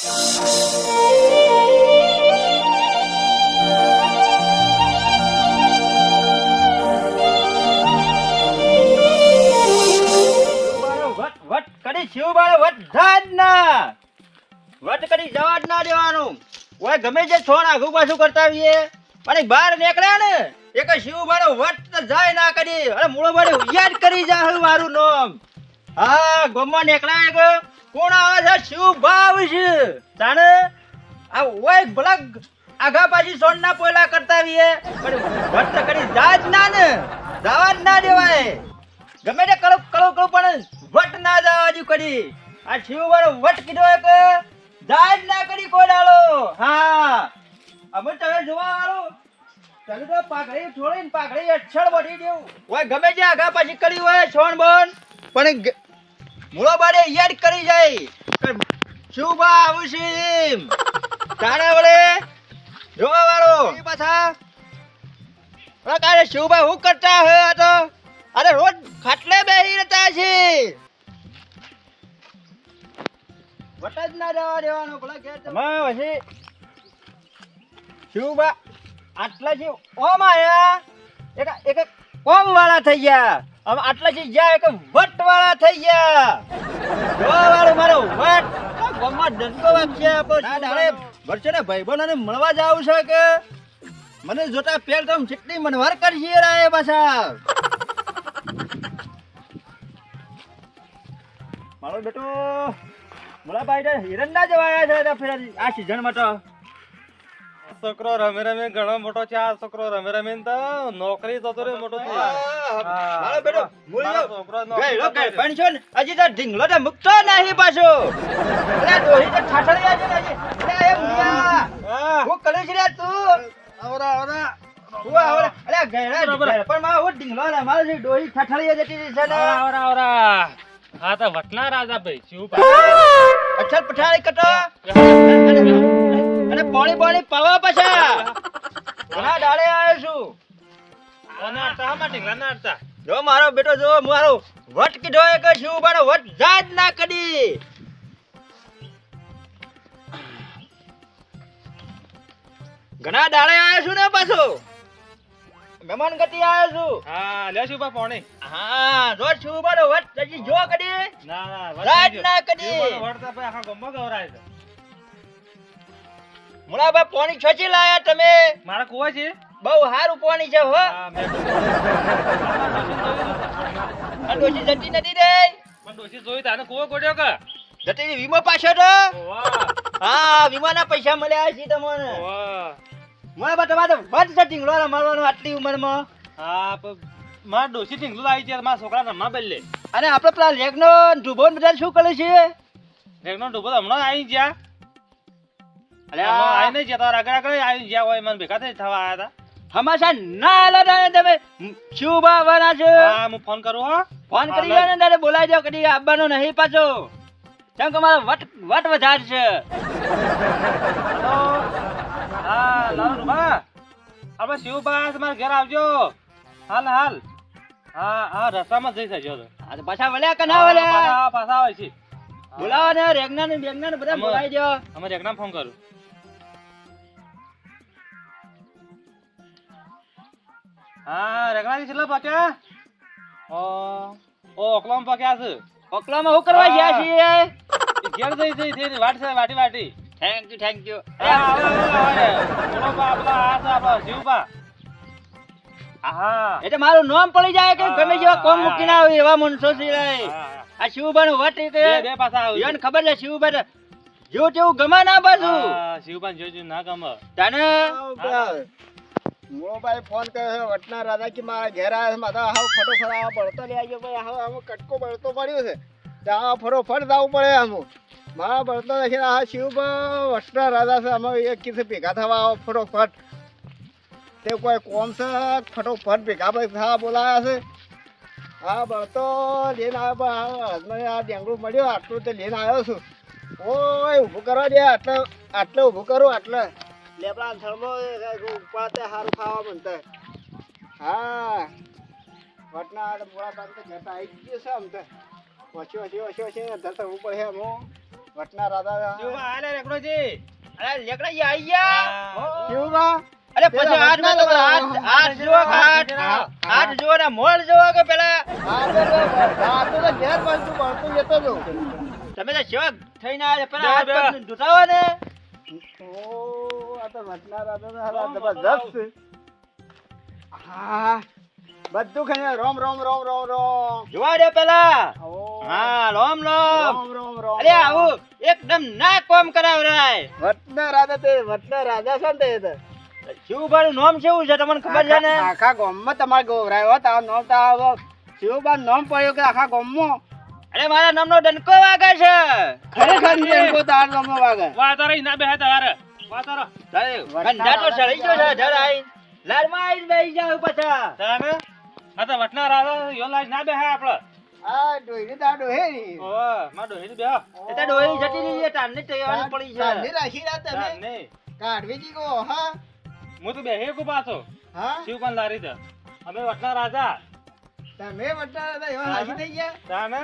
વટ કરી જવા જ ના દેવાનું. ઓય ગમે જે છોણ આગુ પાછું કરતા આવીએ પણ બહાર નીકળ્યા ને એક શિવ મારો વટ તો જાય ના કરી અરે મૂળો મારે યાદ કરી જા મારું નામ. હા ગોમમાં નીકળ્યા એક કોણ આવે છે? શિવ ભાવ છે તાણે આ ઓય ભલા આગા પાછી સોન ના પોયલા કરતા આવીએ પણ વટ તો કરી જાય જ ના ને જવા જ ના દેવાય. ગમે તે કળો કળો કળો પણ વટ ના જવા દઉં કરી. આ શિવ મારો વટ કીધો એક જાજ ના કરી કોઈ ડાળો. હા અમે તમે જોવા વાળો ચાલુ તો પાઘડી છોડીને પાઘડી અક્ષળ વધી દેવું ઓય ગમે જે આગા પાછી કરી હોય છોણ બોન પણ મૂળો બાડે યાદ કરી જાય શું બા આવું છે એમ તારા વડે જોવા વાળો પાછા ઓલા કાલે શિવભાઈ હું કરતા હે આ તો અરે રોજ ખાટલે બેહી રહેતા છે. વટ જ ના જવા દેવાનો ભલા ઘેર પછી શિવબા આટલા જે ઓમ આયા એક એક કોમ વાળા થઈ ગયા હવે આટલા જે ગયા એક વટ વાળા થઈ ગયા. જોવા વાળો મારો વટ ગોમમાં ડંકો વાગશે આપણે વર્ષે ને ભાઈબંધોને મળવા જાવ છે કે મને જોતા પેલ તો જેટલી મનવાર કરશે રાય પાછા. મારો બેટો મોલાભાઈ હિરંડા જવાયા છે ફેર આ સીઝનમાં તો છોકરો રમે રમે ઘણો મોટો છે. આ છોકરો રમે રમે તો નોકરી જતો રે મોટો છે. મારો બેટો છોકરો ગયો પણ છો ને હજી તો ઢીંગલો તો મુકતો નહીં પાછો. અરે ડોહી તો ઠાઠળિયા છે ને હજી. અરે એ મુનિયા હું કરે છે રે તું? આવરા આવરા અરે ગયડા પણ માં હું ઢીંગલો ને મારો જે ડોહી ઠાઠળિયા જતી છે ને. આવરા આવરા હા તો વટના રાજા ભાઈ શિવ અક્ષર પઠાળી કટો અને પાણી પાણી પાવા પાછા ઘણા ડાળે આવ્યો છું. જો મારો બેટો જો મારો વટ કીધો એક શું મારો વટ જાજ ના કદી. ઘણા ડાળે આવ્યો છું ને પાછો મહેમાન ગતિ આવ્યો છું. હા લે શિવ પાણી. હા જો શું મારો વટ હજી જો કદી ના જાજ ના કદી. વડતા ભાઈ આખા ગોમમાં ગવરાય છે. મુળાબા પાણી છોચી લાયા તમે? મારા કુવા છે બહુ સારું પાણી છે હો. હા મેં ડોશી જતી નથી રે પણ ડોશી જોઈ તાને કુવો ગોડ્યો કે જતી વીમો પાછો તો. વાહ હા વીમાના પૈસા મળ્યા છે તમને. વાહ મુળાબા તમારે બંધ છે ઢીંગલો રમાડવાનો આટલી ઉંમરમાં. હા મારા ડોશી ઢીંગલું આવી છે મારા છોકરા રમવા બદલે. અને આપણે પેલા લેગનો ડૂબો બધા શું કરે છે? રેગનો ડૂબો હમણાં આવી ગયા. અરે આઈ નહીં જતા આગળ આગળ આવી ગયા હોય મને ભેગા થઈ થવા આવ્યા હતા. હમાસા ના આલા તમે શું બાવાના છે? હા હું ફોન કરું હો. ફોન કરી દો ને તારે બોલાવી દો કદી આવવાનો નહીં પાછો કેમ કે મારો વટ વધાર છે. હા લાલો બા આપણે શિવબા તમારા ઘેર આવજો હાલ હાલ. હા હા રસ્તામાં જઈ શકજો તો. આ પાછા વળ્યા કે ના વળ્યા? પાછા આવે છે. બોલાવો ને રેગના ને બેગના ને બધા બોલાવી દો. અમે રેગના ફોન કરું. હા રેગના કેટલા પાક્યા? ઓ ઓકલામ પાક્યા છે. ઓકલામાં શું કરવા ગયા છીએ? ઘેર જઈ જઈ વાટ છે વાટી વાટી. Thank you. શિવબા હા એટલે મારું નામ પડી જાય કે ગમે જેવા કોમ મૂકીને આવે એવા માણસો છે. આ શિવબાનો વટ બે પાછા આવે. યાને ખબર છે શિવબા જો તેવું ગમે ના પાછું. શિવબા જોજો ના ગમે તને મોબાઈલ ફોન કર્યો વટના રાજા કે મારા ઘેર આવ્યા મારા હાવ ફટોફટ આવા બળતો લઈ આવ્યો ભાઈ હાવ આમાં કટકો બળતો પડ્યો છે ત્યાં ફટોફટ જવું પડે આમ મારા બળતો નથી આ શિવ વટના રાજા છે અમે એક કીધું ભેગા થવા આવો ફટોફટ તે કોઈ કોમ છે ફટોફટ ભેગા થવા બોલાયા છે. હા બળતો લઈને આવ્યો હસબન્ડ આ ડેંગડું મળ્યો આટલું તે લઈને આવ્યો છું. ઓય ઊભું કરવા દે આટલે ઊભું કરું આટલે લેબડા થળમાં ઉપાડતે સારું ખાવા બનતા. હા વટના મોડા પાક જતા આવી ગયો છે આમ તો ઓછી ધરતા ઉપર છે આમ વટના રાજા શિવબા આલે રેકડોજી. અરે લેકડા ઈ આઈ ગયા હા. શિવબા અરે પછી હાથમાં તો હાથ જુઓ કે હાથ જુઓ ને મોળ જુઓ કે પેલા આ તો ઘેર બળતું જતો જો. તમે તો સેવા થઈને આવ્યા પેલા હાથ બે. પગ ધોતાવો ને ઓ આ તો વટના રાજા તો હારા જબરદસ્ત છે. હા બધું ખાઈને રોમ રોમ રોમ રોમ રોમ. જોવા દે પેલા ઓ હા લોમ લોમ રોમ રોમ રોમ. અરે આવું એકદમ ના કોમ કરાવરાય વટના રાજા તે વટના રાજા છે ને તે શિવભાઈ નું નામ કેવું છે તમને ખબર છે ને આખા ગામમાં તમારે ગોવરાયો હોત આ નામ તો આવો શિવબા નામ પડ્યું કે આખા ગામમાં અરે મારા નામનો ડંકો વાગે છે ખરેખર નિયમકો તાર નામનો વાગે. વાહ તારે ઈ ના બેહે તારે. વાહ તારો. ગંડા તો સળી ગયો છે જરા આઈ લારમાં આઈને બેસી જાવ પાછા તારે? આ તો વટના રાજા યો લાજ ના બેહે આપણે. આ ડોયરી તાર ડોહે ની. ઓય, માં ડોહીની બેહો. એ તો ડોહી જતી રહી છે તારને તૈયારી પડી છે તારને રાખી રહ્યા તાર તમે નહીં. કાઢવી જી કો હા હું તો બેહે કો પાછો. હા શિવકન લારી છે. અમે વટના રાજા. તમે વટના રાજા એવા રાખી થઈ ગયા. તાને?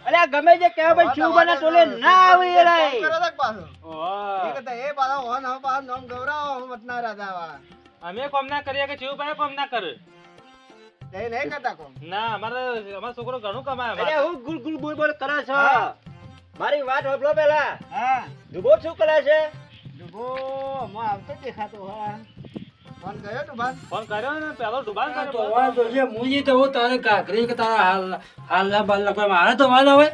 અરે આ ગમે જે કહેવાય ભાઈ શિવભાઈના ટોલે ના આવી એ રાય કરો તક પાછો ઓય. એ કહેતા એ પાછો હોન હવે પાછો નામ ગૌરાવ વટના રાજા વાળા અમે કોમ ના કરીએ કે શિવભાઈ કોમ ના કરે. એ નહીં કરતા કોમ. ના અમારો છોકરો ઘણું કમાય અરે અમારે. હું ગુલ ગુલ બોલ બોલ કરે છો હા. મારી વાત સાંભળો પેલા હા ડૂબો શું કરે છે ડૂબો માં આવતો જ દેખાતો હા ફોન કર્યો તું બાદ ફોન કર્યો ને પેલો ડુબાન તો કર્યો. વાત તો છે મુજી તો હું તારે કાકરી કે તારા હાલના બાલના કોઈ મારે તો વાલો હોય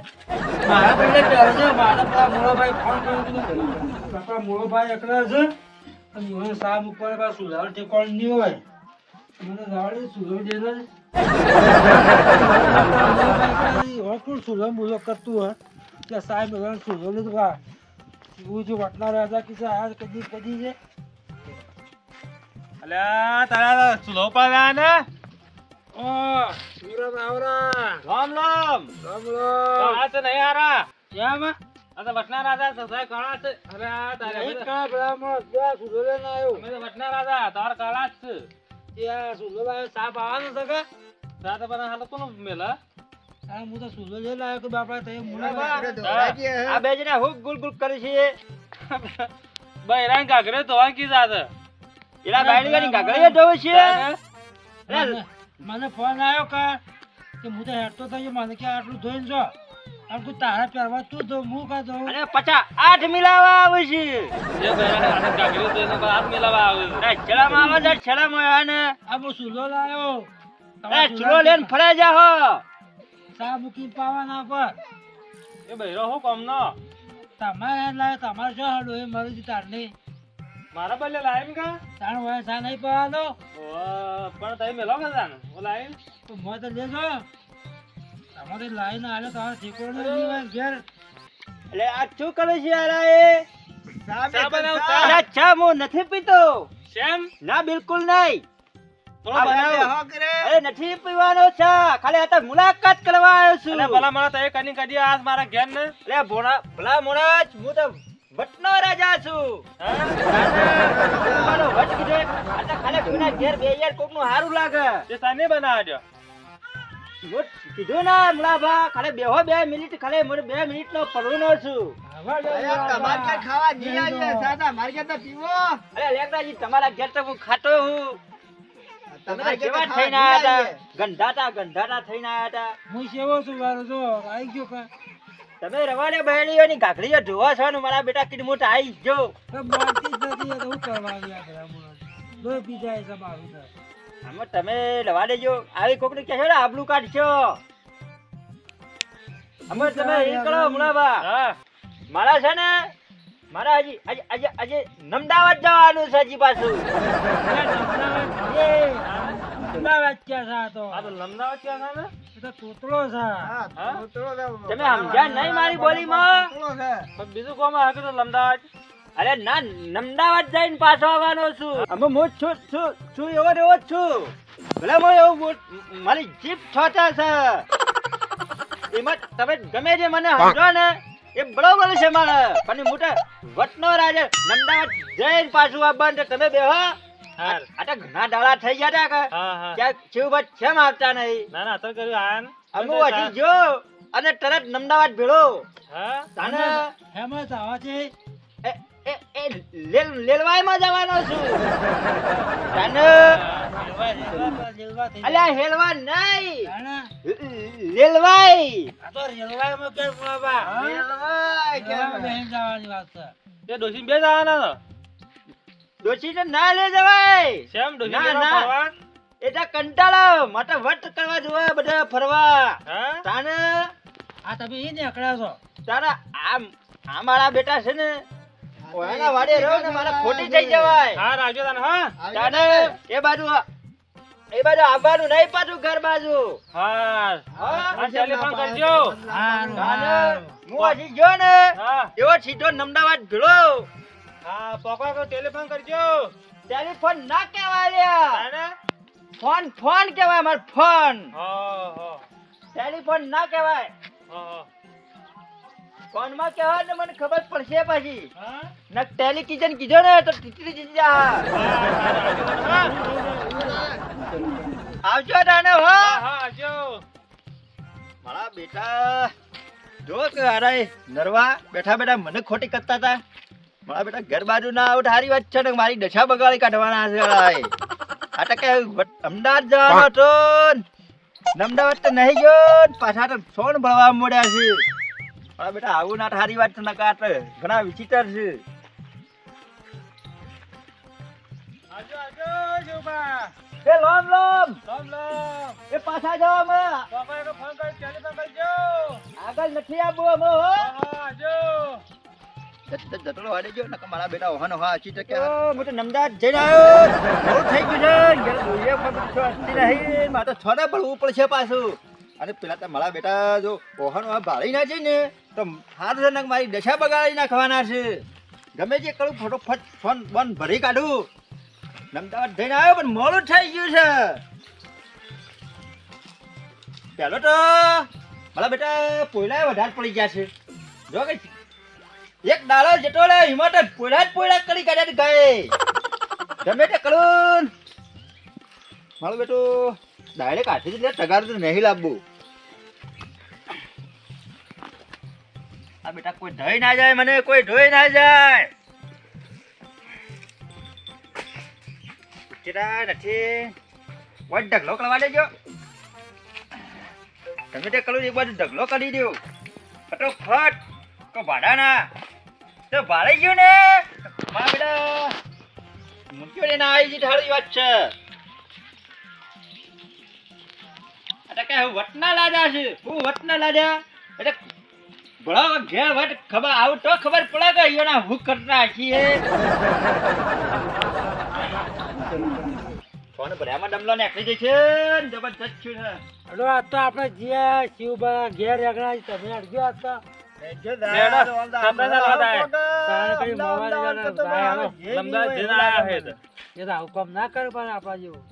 મારા પેલે ડર છે મારા પેલા મોળોભાઈ ફોન કર્યો કીધું કાકા મોળોભાઈ એકલા છે અને મને સા મૂકવાને પાછું સુધાર ઠેકોણ નહીં હોય મને જાવડે સુધો દે ને કોણ સુધો મુલો કરતું હોય કે સાહેબ બધાને સુધો લીધું કા એવું જો વટના રાજા કિસ્સા આ કદી કદી છે અલ્યા તારા સુલો પર આ ને. ઓ સુરમ આવરા રામ રામ રામ તો રામ આ તો નહીં હારા. કેમ આ તો વટના રાજા સસાય કાળા છે. અરે આ તારે નહીં કા પેલા માં ત્યાં સુધો લઈને આવ્યો અમે તો વટના રાજા તાર કાળા જ છે. ત્યાં સુધો લાવ્યો સાપ આવવાનો છે કે તાર તો બધા હાલ કોનો મેલા. આ હું તો સુધો લઈને આવ્યો કે બાપા તે મુલા આપણે દોડાઈ ગયા આ બે જણા હું ગુલ ગુલ કરી છે બૈરાન કાગરે તો આ કી જાત. એલા બાયડી ગાડી ગાગડીએ ધોવે છે મને મને ફોન આવ્યો કે હું તો હેડતો થયો મને કે આટલું ધોઈને જો આમ કોઈ તારા પહેરવા તું ધો હું કા ધોઉં અને પછા 8 મિલાવા આવે છે જે બૈરાન કાગરે તો એનો હાથ મિલાવા આવે. અરે છેડામાં આવે છે છેડામાં આવે ને આ હું સુધો લાવ્યો અરે ચૂલો લઈને ફરે જાહો ચા મૂકી પાવાના પર એ બૈરો હું કોમ નો. તમારે લાવ્યો તમારે શું હાડો એ મારું તારને મારા બદલે લાઈમ કા. તાણ હોય ચા નહીં પાવાનો ઓ પણ તઈ મેલો કે જાન ઓ લાઈમ. તો મોં તો લેજો તમારે લાઈને આલે તમારે ઠીકોણું નહીં હોય ઘેર એટલે આ શું કરે છે યાર આ એ ચા બનાવ અરે ચા. ચા હું નથી પીતો શેમ ના બિલકુલ નહીં થોડો આ બનાવ. બેહો કરે અરે નથી પીવાનો ચા ખાલી આ તો મુલાકાત કરવા આવ્યો છું અલે ભલા મારા તઈ કની કદી આજ મારા ઘેર ને. અરે ભલા મોણા હું તો વટનો રાજા છું મારો વટ કીધો આ તો ખાલી કોઈના ઘેર બે યાર કોકનું હારું લાગે તે સાને બનાવજો. હું કીધું ના મુલાભા ખાલી બેહો 2 મિનિટ ખાલી મને 2 મિનિટનો પડવાનો છું આવા જો તમારે ક્યાં ખાવા નહીં આવે સાદા મારે ક્યાં તો પીવો અરે લેકડાજી તમારા ઘેર તો હું ખાતો હું તમે તો તમારે કેવા ક્યાં થઈને ખાવા આયા નહીં હતા ગંધાતા થઈને આયા હતા હું સેવો છું મારો જો આવી ગયો કા તમે રવાડે બહેણીઓની ગાઘડીઓ ધોવા છો ને મારા બેટા કીધું મોટા આવી જો તો મારતી જ નથી એ તો હું કરવા આવ્યા ઘરે લોહી પી જાય છે મારું તો આમાં તમે રવા દેજો આવી કોકને કહેશો ને આબલું કાઢશો અમે તમે એ કરો મુલાબા હા મારા છે ને મારા હજી આજે અમદાવાદ જવાનું છે હજી પાછું અમદાવાદ ક્યાં છે આ તો આ તો લમદાવાદ ક્યાં છે ને. એ તો તોતલો છે હા, તોતરો છે. તમે સમજ્યા નહીં મારી બોલીમાં તોતરો છે. પણ બીજું કોમ હકે તો લમદાવાદ. અરે ના અમદાવાદ જઈને પાછો આવવાનો છું અમે હું છું એવો ને એવો જ છું ભલે હું એવું મારી જીપ છોટા છે એમાં તમે ગમે તે મને સમજો ને એ બરોબર છે મારે પણ મોટા વટનો રાજા અમદાવાદ જઈને પાછું આવવાનું છે. તમે બેહો હાર. આ તો ઘણા દાડા થઈ ગયા હતા કે હા હા. ક્યાંક શિવભાઈ કેમ આવતા નહીં ના ના અત્યારે કર્યું આન. અમે હજી જો અને તરત અમદાવાદ ભેળો હા તાને હેમત આવા છે લેલવાયમાં જવાનો છું તાને અલ્યા હેલવા નહીં તાણા લેલવાય આ તો રેલવાયમાં કે બાબા લેલવાય કેવા બેન જવાની વાત છે તે ડોશી બે જવાના ને ડોશીને ના લઈ જવાય શેમ ડોશી ના, બેનો ના. ફરવા? એટલે કંટાળો માટે વટ કરવા જોવા બધા ફરવા હા તાને આ તમે ઈ નીકળ્યા છો તારા આ મારા બેટા છે ને ઓયાના વાડે રહો ને મારા ખોટી થઈ જવાય હા રાખજો તને હા તાને એ બાજુ આવવાનું નહીં પાછું ઘર બાજુ હા હા? આ ટેલિફોન કરજો હારું, તાને હારું. હું હજી ગયો ને હા એવો સીધો અમદાવાદ ભેળો હા પકવા કો ટેલિફોન કરજો ટેલિફોન ના કહેવાય લ્યા તાને ફોન કહેવાય માર ફોન હા હા ટેલિફોન ના કહેવાય હા ફોન માં કહેવાય ને મને ખબર પડશે પાછી હા ના ટેલિવિઝન કીધો ને તો ટીટરી જીતી જા હા આવજો તાને હો હા આવજો મારા બેટા જો કે અરે નરવા બેઠા બેઠા મને ખોટી કરતા હતા મારા બેટા ઘર બાજુ ના આવું સારી વાત છે ને મારી દશા બગાડી કાઢવાના છે અરાય. આ તો કે અમદાવાદ જવાનો હતો ને અમદાવાદ તો નહીં ગયો ને પાછા તો સોન ભળવા મળ્યા છે મારા બેટા આવું ના સારી વાત છે ને કાટ ઘણા વિચિત્ર છે આવજો આવજો જોબા એ લોમ લોમ લમ લમ એ પાછા જાવ અમે પકવા કો ફોન કર ટેલિફોન કરજો આગળ નથી આવવું અમે હો હા આવજો જટલો વાડે ગયો ને મારા બેટા ઓહાનો હા અચી ટકે હું તો અમદાવાદ જઈને આવ્યો બહુ થઈ ગયું છે ઘરે જોઈએ પણ અસ્તી નહીં મારે તો છોને ભળવું પડશે પાછું અને પેલા તો મારા બેટા જો ઓહાનો હા ભાળી ના જાય ને તો હાથ છે ને મારી દશા બગાડી નાખવાના છે ગમે તે કરું ફટોફટ ફોન બંધ ભરી કાઢું અમદાવાદ જઈને આવ્યો પણ મોડું થઈ ગયું છે પેલો તો મારા બેટા પોયલા વધારે પડી ગયા છે જો કે એક ડાળો જતો રે હિંમત જ પોયડા કરી કાઢ્યા ગાય ગમે તે કરું મારું બેટું ડાયરેક્ટ હાથે જ તગાર તો નહીં લાવવું આ બેટા કોઈ ઢોઈ ના જાય મને કોઈ ઢોઈ ના જાય કેરા નથી વડ ઢગલો કરવા દેજો ગમે તે કરું એક બાજુ ઢગલો કરી દો ફટોફટ તો ભાડાના તો ભાડાઈ ગયું ને મારા બેટા મૂક્યો ને ના આવી જી થાળી વાત છે એટલે કે વટના લાડ્યા છે હું વટના લાડ્યા એટલે ભળો ઘેર વટ ખબર આવું તો ખબર પડે કે અહીંયાના હું કરતા આખી હે ફોન ભર્યામાં ડમલો નીકળી જશે ને જબરજસ્ત છું છે હલો આ તો આપણે જે શિવબા ઘેર આગળ તમે અડગ્યો આ તો એ તો હુકમ ના કરે પણ આપણા જેવું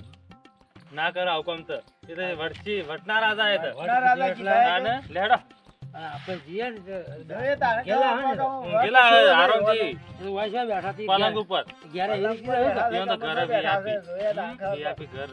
ના કરો હુકમ તો એ તો વટના રાજા એ તો વટના રાજા કીધા ના ને લેડો આપણે જઈએ ને જોઈએ તારે ગેલા હે ને ગેલા આરોગજી વાયસા બેઠા થી પલંગ ઉપર ઘેરે એવી રીતે રહ્યું ને. ત્યાં તો ઘરે VIP. જોઈએ તારે ખબર VIP ઘર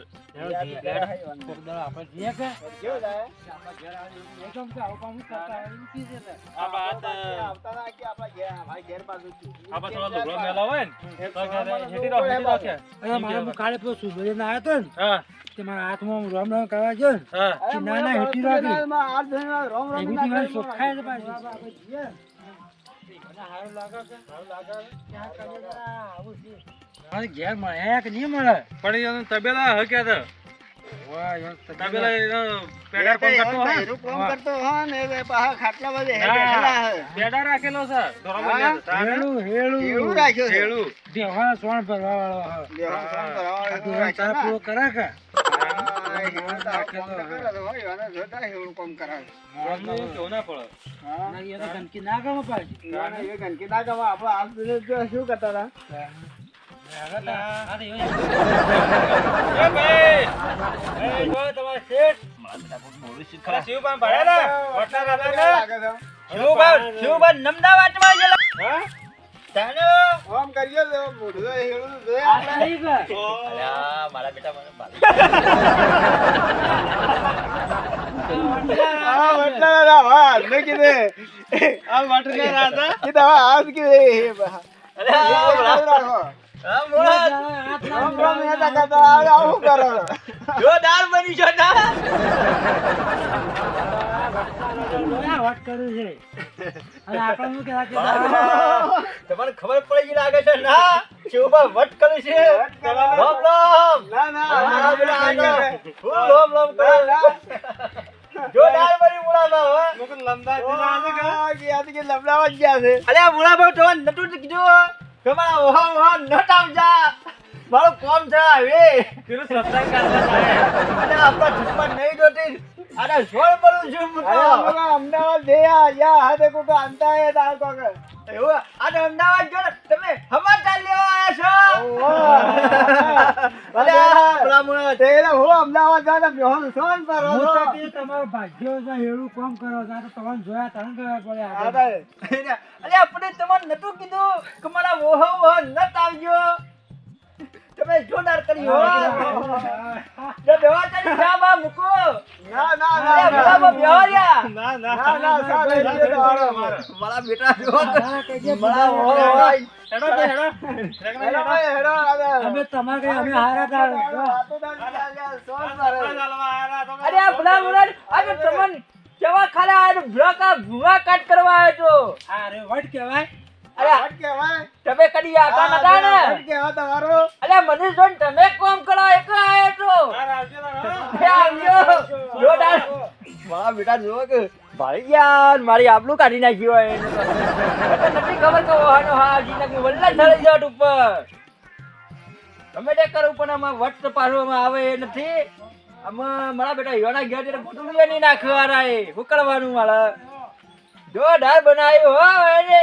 કોક દાડો આપણે જઈએ કે કેવું થાય? આપણા ઘેર આવીને એકદમ કે આવું કામ કરતા હોય એમ કીધે ને. આપણા હાથ આવતા ના કે આપણા ઘેર અમારા ઘેર બાજુ જ છે. આપણા થોડો લુગડો મેલો હોય ને એક તો કે સામાન હેટી લુગડો રાખો, હેટી રાખો. અને મારા હું કાલે પેલો સુભરીને આવ્યો હતો ને હા તે મારા હાથમાં હું રામ રામ કરવા ગયો ને હા અરે ના, ના, મને હેઠી બળતું રાખી. એનામાં હાથ ધોઈને રોમ રોમ એવી ના દીવાલ કરી ચોખ્ખાઈ છે આપણે પાછી. જઈએ. મને સારું લાગે છે. ત્યાં કરીએ જરા આવું છે. મારે ઘેર મળે કે નહીં મળે પણ એનો તબેલા હે કે તો વાહ યાર તબેલા એનો પેડા કોણ કરતો હે એનું કામ કરતો હોય ને એ પાછા ખાટલા બધે ના. બેઠેલા હે. પેડા રાખેલો છે ધોરણ હા? હેળું એવું હેળું રાખ્યો છે. હેળું દેવાના સોણ ભરવા વાળો હા. દેવાનું કામ આ કરાવવાનું એવું દેવાના રાખ્યો તારા ના. પૂરો કરે કે હા, એવું તો આવું કામ તો કરે તો હોય, એને જોતા એવું કામ કરાવે. ધોરણનું કેવું ના પડે હા. ના, એ તો ધમકી ના ગમે પાછી એને એ ગંદકી ના ગમે. આપણે હાથ ધોઈને જો શું કરતા હતા? અરે એવું એ ભાઈ એ જો તમારે શેઠ ખરા શિવપાન ભણેલા વટના રાજા લાગે છે. શિવબા અમદાવાદમાં ગયેલા હા તાનો આમ કરીએ તો મોઢું તો હેળું તો જોઈએ આ આપણે. નહીં કે અલ્યા, મારા બેટા મને હા વટના રાજા હા ને કીધે આ વટના રાજા કીધે હા આજ કીધે અરે રાખો હા મોળા રામ રામ નેતા કરતા આવું કરો જોરદાર બની છો ના વટ કર્યું છે અને આપણે શું કહેવાય કે તમને ખબર પડી ગઈ લાગે છે ના શિવબા વટ કરે છે રામ રામ ના ના હા, પેલા આગળ. ફૂલ રામ રામ કરે જોરદાર બની મોળામાં હો મુકુદ લંબાજી રાજા કા કે લબડાવા જ ગયા છે અરે આ મોળામાં તો નટુ કીધું તમારા ઓહા ઓહા નટ આવજા મારું કોમ છે હવે પેલું સત્સંગ કરવા જાય અને આપણા છપ્પન નહીં જોતી અરે સોળ બોલું છું હું તો. અમદાવાદ જે યા હાથે કોઈ અંતા હે તાર કોક એવું આજે અમદાવાદ જો ને, તમે સમાચાર લેવા આવ્યા છો અરે આ પેલા મોળા તેરા હું અમદાવાદ જાતા બેહોન સોન પર હું તો કે તમારો ભાગ્યો છે એવું કામ કરો છો આ તો તમને જોયા તને ખબર પડે આગળ. અરે આપણે તમારે નતું કીધું કે મારા ઓહો ઓહો નત આવજો તમે જોરદાર કરી હો જો બેવા તારી જામાં મૂકો ના ના અરે મોળામાં બેહ્યા ના ના ના ના સાલે જે તો હારો મારા બેટા જો ના, કહીએ મારા ઓહો ઓહો હેડો તે હેડો હેડો ભાઈ હેડો અમે તમારે કઈ અમે હારા હતા જો. સોન પર અરે આ ભલા મોળા આજે તમને કેવા ખાલા આ બ્લોકા ભૂવા કાટ કરવા આવ્યો તો આ રે વટ કહેવાય અરે હટ કેવાય તમે કદી આતા નતા ને હટ કેવા તમારો અરે મને જોન તમે કોમ કરો એક આવ્યો તો એ આવજો જોરદાર મારા બેટા જો કે ભાઈ યાર મારી આબરૂ કાઢી નાખી હોય એને તો. મને નથી ખબર કે ઓહાનો હા જીનક વલ્લા ચડી જાટ ઉપર તમે તે કરું પણ આમાં વટ પાડવામાં આવે એ નથી આમાં મારા બેટા યોના ગયા ત્યારે ગોટલું નહીં નાખવા રાય શું કરવાનું મારા જોરદાર બનાવ્યું હો એને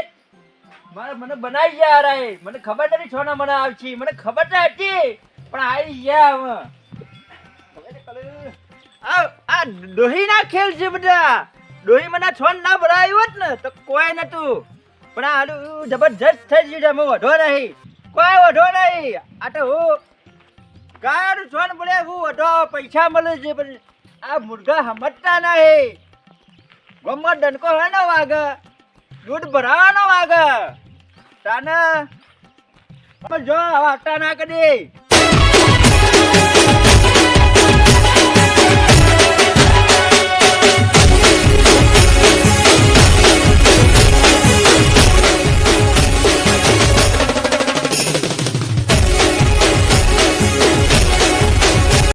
મારે મને બનાવી ગયા રાય મને ખબર નથી છોના મને આવશે મને ખબર તો હતી પણ આવી ગયા હવે આ ડોહી ના ખેલ છે બધા ડોહી મને છોન ના ભરાયું હોત ને તો કોઈ નતું પણ આ આડું જબરજસ્ત થઈ ગયું છે હું વધો નહીં કોઈ વધો નહીં આ તો હું ગાયનું છોન બોલે હું વધો પૈસા મળે છે પણ આ મુર્ગા સમજતા નહીં ગમત ડંકો હોય ને વાગે દૂધ ભરાવાનો વાગે તાને જો હવે હટ્ટા ના કરી